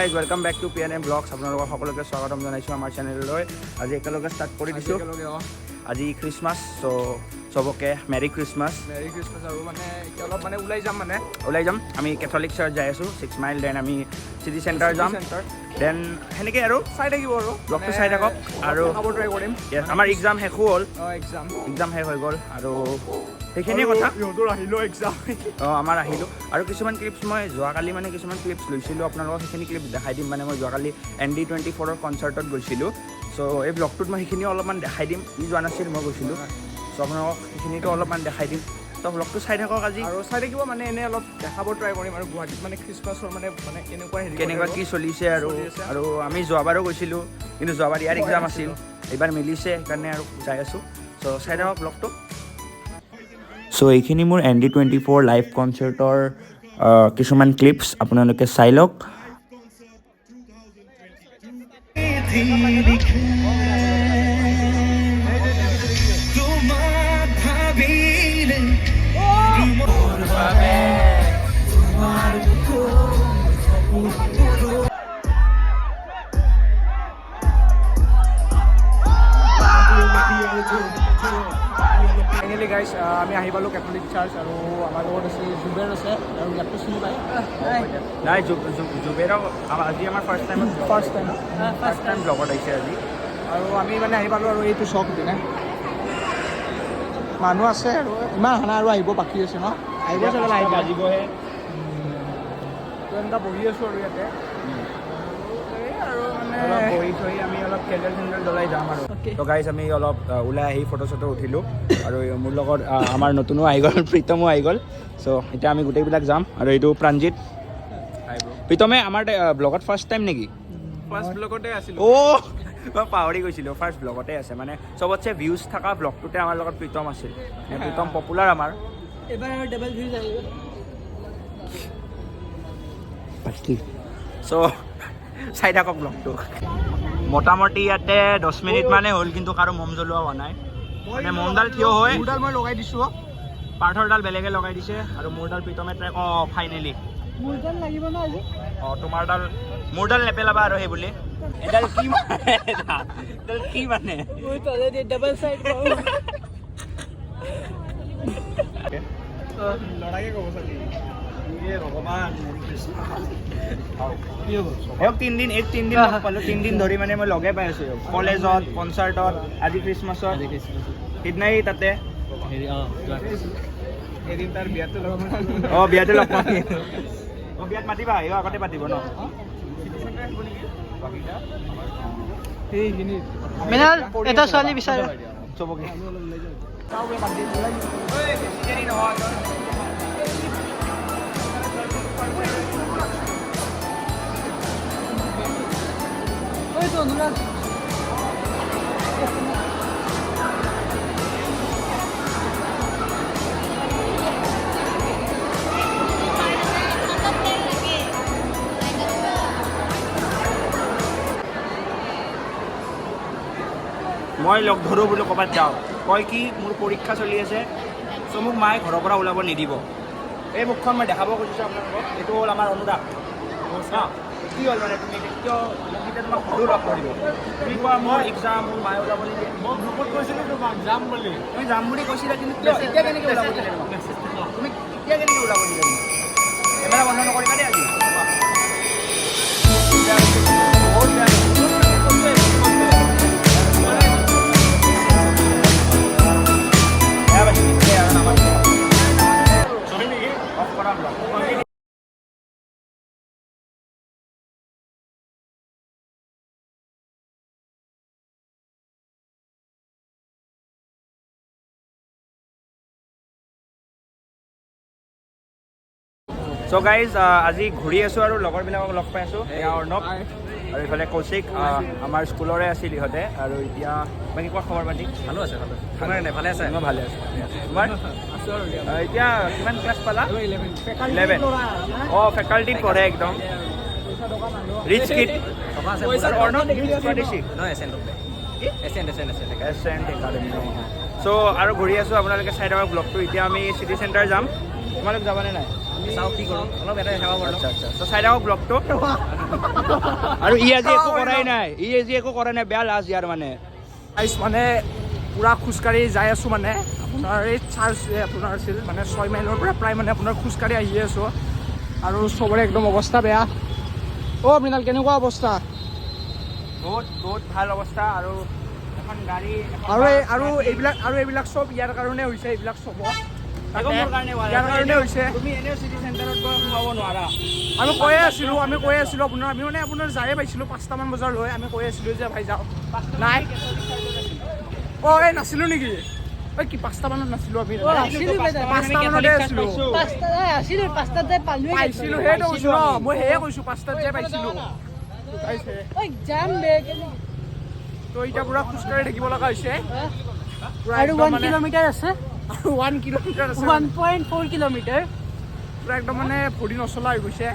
guys welcome back to PNM blogs আপোনালোকক সকলোকে স্বাগতম জনাইছোঁ আমাৰ চেনেললৈ আজি একেলগে ষ্টাৰ্ট কৰি দিছোঁ আজি খ্ৰীষ্টমাছ চ' চবকে মেৰি খ্ৰীষ্টমাছ আৰু মানে এতিয়া অলপ মানে ওলাই যাম আমি কেথলিক চাৰ্চ যাই আছোঁ 6 মাইল দেন আমি চিটি চেণ্টাৰ যাম দেন সেনেকৈ আৰু চাই থাকিব আৰু ব্লগটো চাই থাকক আৰু ট্ৰাই কৰিম আমাৰ এক্সাম শেষো হ'ল এক্সাম শেষ হৈ গ'ল আৰু সেইখিনিয়ে কথা সিহঁতৰ আহিলোঁ এক্সাম আমাৰ আহিলোঁ আৰু কিছুমান ক্লিপছ মই যোৱাকালি মানে কিছুমান ক্লিপছ লৈছিলোঁ আপোনালোকক সেইখিনি ক্লিপছ দেখাই দিম মানে মই যোৱাকালি ND24ৰ কনচাৰ্টত গৈছিলোঁ চ' এই ব্লগটোত মই সেইখিনি অলপমান দেখাই দিম ই যোৱা নাছিল মই গৈছিলোঁ চ' আপোনালোকক সেইখিনিতো অলপমান দেখাই দিম ত' ব্লগটো চাই থাকক আজি আৰু চাই থাকিব মানে এনেই অলপ দেখাব ট্ৰাই কৰিম আৰু গুৱাহাটীত মানে খ্ৰীষ্টমাছৰ মানে কেনেকুৱা কি চলিছে আৰু আমি যোৱাবাৰো গৈছিলোঁ কিন্তু যোৱাবাৰ ইয়াৰ এক্সাম আছিল এইবাৰ মিলিছে সেইকাৰণে আৰু যাই আছোঁ চ' চাই থাকক ব্লগটো চ' এইখিনি মোৰ ND24 লাইভ কনচাৰ্টৰ কিছুমান ক্লিপছ আপোনালোকে চাই লওক ফাইনেলি গাইজ আমি আহি পালোঁ কেথলিক চাৰ্চ আৰু আমাৰ লগত আছে জুবেৰ আছে আৰু ইয়াততো চিনি পায় নাই জুবেৰক আজি আমাৰ ফাৰ্ষ্ট টাইম ব্লগত আহিছে আজি আৰু আমি মানে আহি পালোঁ আৰু এইটো চক দিনে মানুহ আছে আৰু ইমান হানা আৰু আহিব বাকী আছে ন আহিব চাগে লাহে বাজিবহে এনেকুৱা বহি আছোঁ আৰু ইয়াতে বহি থৈ আমি অলপ কেণ্ডেল জ্বলাই যাম আৰু তো গাইজ আমি অলপ ওলাই আহি ফটো চটো উঠিলোঁ আৰু মোৰ লগত আমাৰ নতুনো আহি গ'ল প্ৰীতমো আহি গ'ল চ' এতিয়া আমি গোটেইবিলাক যাম আৰু এইটো প্ৰাঞ্জিত প্ৰীতমে আমাৰ ব্লগত ফাৰ্ষ্ট টাইম নেকি ফাৰ্ষ্ট ব্লগতে আছিলোঁ মই পাহৰি গৈছিলোঁ ফাৰ্ষ্ট ব্লগতে আছে মানে চবতছে ভিউজ থকা ব্লগটোতে আমাৰ লগত প্ৰীতম আছিল প্ৰীতম পপুলাৰ আমাৰ এবাৰ আৰু ডাবল ভিউজ আহিব চ' চাই থাকক ব্লগটো মোটামুটি ইয়াতে 10 মিনিট মানে হ'ল কিন্তু কাৰো মম জ্বলোৱা হোৱা নাই মানে মমডাল থিয় হৈ মই লগাই দিছোঁ পাৰ্থৰডাল বেলেগে লগাই দিছে আৰু মোৰডাল প্ৰীতমে ট্ৰেক ফাইনেলি মোৰডাল লাগিব ন আজি তোমাৰডাল মোৰডাল নেপেলাবা আৰু সেই বুলি এডাল কি মানে ডাবল চাইড লড়াইকে ক'ব চালি তিনদিন পালোঁ 3 দিন ধৰি মানে মই লগে পাই আছোঁ কলেজত কনচাৰ্টত আজি খ্ৰীষ্টমাছত সিদিনাই তাতে এদিন তাৰ বিয়াতে লগ বিয়াতে লগ পাম বিয়াত মাতিবা এই আগতে পাতিব ন এটা ছোৱালী বিচাৰে চবকে মই লগ ধৰোঁ বোলো ক'ৰবাত যাওঁ কয় কি মোৰ পৰীক্ষা চলি আছে চ' মোক মায়ে ঘৰৰ পৰা ওলাব নিদিব এই মুখখন মই দেখাব খুজিছোঁ আপোনালোকক এইটো হ'ল আমাৰ অনুৰাগ কি হ'ল মানে তুমি কিয় এতিয়া তোমাক ঘৰো লগ কৰিব তুমি কোৱা মোৰ এক্সাম মোৰ মায়ে ওলাব নিদিয়ে মই গ্ৰুপত কৈছিলোঁ তোমাক যাম বুলি তুমি যাম বুলি কৈছিলা কিন্তু এতিয়া কেনেকৈ ওলাব দিলে তুমি এতিয়া কেনেকৈ ওলাব দিলে কেমেৰা বন্ধ নকৰিবা দেই আজি বহুত বেয়া চ' গাইজ আজি ঘূৰি আছোঁ আৰু লগৰবিলাকক লগ পাই আছোঁ এয়া অৰ্ণৱ আৰু এইফালে কৌশিক আমাৰ স্কুলৰে আছিল ইহঁতে আৰু এতিয়া বাকী কোৱা খবৰ পাতি ভালো আছে তোমাৰ নাই ভালে আছে মই ভালে আছোঁ তোমাৰ এতিয়া কিমান ক্লাছ পালা 11 ফেকাল্টিত পঢ়ে একদম ৰিচ কিড অৰ্ণৱ স্বদেশী এছেণ্ট একাডেমি চ' আৰু ঘূৰি আছোঁ আপোনালোকে চাই থকা ব্লগটো এতিয়া আমি চিটি চেণ্টাৰ যাম তোমালোক যাবানে নাই চাওঁ কি কৰোঁ অলপ এটা দেখাব পাৰোঁ আচ্ছা আচ্ছা চ' চাই থাকক ব্লগটো আৰু ই আজি একো কৰাই নাই বেয়া লাজ ইয়াৰ মানে গাইছ মানে পূৰা খোজকাঢ়ি যাই আছোঁ মানে আপোনাৰ এই চাৰ্জ আপোনাৰ আছিল মানে 6 মাইলৰ পৰা প্ৰায় মানে আপোনাৰ খোজকাঢ়ি আহি আছোঁ আৰু চবৰে একদম অৱস্থা বেয়া অ' মৃণাল কেনেকুৱা অৱস্থা বহুত ভাল অৱস্থা আৰু এখন গাড়ী আৰু এইবিলাক চব ইয়াৰ কাৰণে হৈছে এইবিলাক চব মোৰ কাৰণে ইয়াৰ কাৰণে হৈছে তুমি এনেও চিটি চেণ্টাৰত গৈ সোমাব নোৱাৰা আমি কৈ আছিলোঁ আমি মানে আপোনাৰ যায়ে পাইছিলোঁ 5টামান বজালৈ আমি কৈ আছিলোঁ যে ভাই যাওঁ নাই অ' এই নাছিলোঁ নেকি ঐ কি 5টামানত নাছিলোঁ আমি 5টামানতে আছিলোঁ পাইছিলোঁ সেইটো কৈছোঁ ন মই সেয়ে কৈছোঁ 5টাত যে পাইছিলোঁ তো এতিয়া পূৰা খোজকাঢ়ি থাকিব লগা হৈছে আৰু 1 কিলোমিটাৰ আছে আৰু 1 কিলোমিটাৰ আছে 1.4 কিলোমিটাৰ পূৰা একদম মানে ভৰি নচলা হৈ গৈছে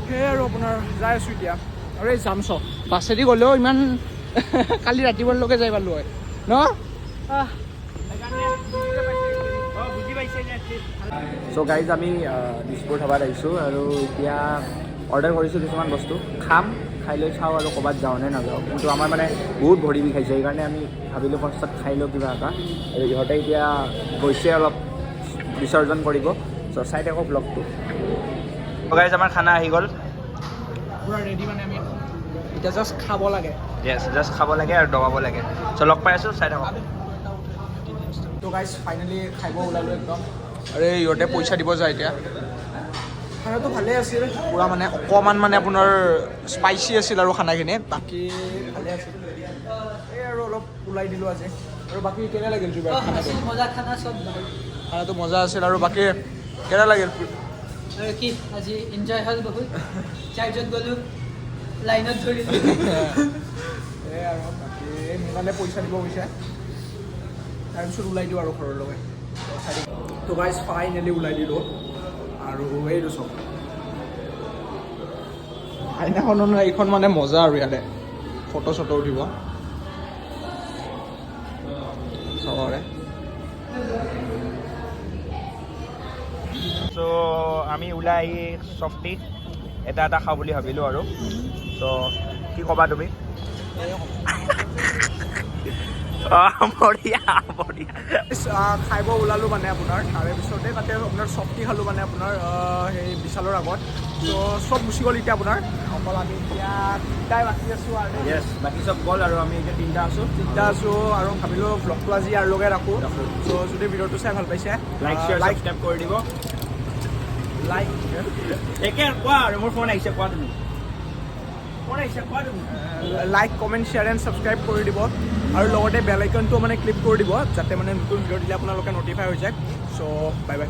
সেয়ে আৰু আপোনাৰ যাই আছোঁ এতিয়া আৰু এই যাম চব বাছেদি গ'লেও ইমান কালি ৰাতিপুৱালৈকে যাই পালোঁ হয় ন চ' গাইজ আমি দিছপুৰ ধাবাত আহিছোঁ আৰু এতিয়া অৰ্ডাৰ কৰিছোঁ কিছুমান বস্তু খাম খাই লৈ চাওঁ আৰু ক'ৰবাত যাওঁ নে নাযাওঁ কিন্তু আমাৰ মানে বহুত ভৰি বিষাইছে সেইকাৰণে আমি ভাবিলোঁ ফাৰ্ষ্টত খাই লওঁ কিবা এটা আৰু ইহঁতে এতিয়া গৈছে অলপ বিসৰ্জন কৰিব চ' চাই থাকক ব্লগটো গাইজ আমাৰ খানা আহি গ'ল পূৰা ৰেডি মানে আমি এতিয়া জাষ্ট খাব লাগে জাষ্ট খাব লাগে আৰু দবাব লাগে চ' লগ পাই আছোঁ চাই থাকক তো গাইজ ফাইনেলি খাব ওলালোঁ একদম আৰু ইহঁতে পইচা দিব যায় এতিয়া খানাটো ভালেই আছিল পূৰা মানে অকণমান মানে আপোনাৰ স্পাইচি আছিল আৰু খানাখিনি বাকী ভালে আছিল এই আৰু অলপ ওলাই দিলোঁ আজি আৰু বাকী কেনে লাগিল জুবাৰ খানাটো মজা খানা চব খানাটো মজা আছিল আৰু বাকী কেনে লাগিল আৰু কি আজি এনজয় হ'ল বহুত চাৰ্জত গ'লোঁ লাইনত ধৰিলোঁ এই আৰু বাকী মানে পইচা দিব গৈছে তাৰপিছত ওলাই দিওঁ আৰু ঘৰলৈ তো গাইজ ফাইনেলি ওলাই দিলোঁ আৰু এইটো চব আইনাখনো এইখন মানে মজা আৰু ইয়াতে ফটো চটো উঠিব চবৰে চ' আমি ওলাই আহি চফটি এটা খাওঁ বুলি ভাবিলোঁ আৰু চ' কি ক'বা তুমি বঢ়িয়া খাব ওলালোঁ মানে আপোনাৰ তাৰে পিছতে তাতে আপোনাৰ চফটি খালোঁ মানে আপোনাৰ সেই বিশালৰ আগত ত' চব গুচি গ'ল এতিয়া আপোনাৰ অকল আমি এতিয়া তিনিটাই বাকী আছোঁ আৰু বাকী চব গ'ল আৰু আমি এতিয়া তিনিটা আছোঁ আৰু ভাবিলোঁ ব্লগটো আজি ইয়াৰ লগে ৰাখোঁ চ' যদি ভিডিঅ'টো চাই ভাল পাইছে লাইক শ্বেয়াৰ ছাবস্ক্ৰাইব কৰি দিব লাইক একে কোৱা আৰু মোৰ ফোন আহিছে কোৱা তুমি like comment share and subscribe কৰি দিব আৰু লগতে বেল আইকনটো মানে ক্লিক কৰি দিব যাতে মানে নতুন ভিডিঅ' দিলে আপোনালোকে নটিফাই হৈ যায় চ' বাই বাই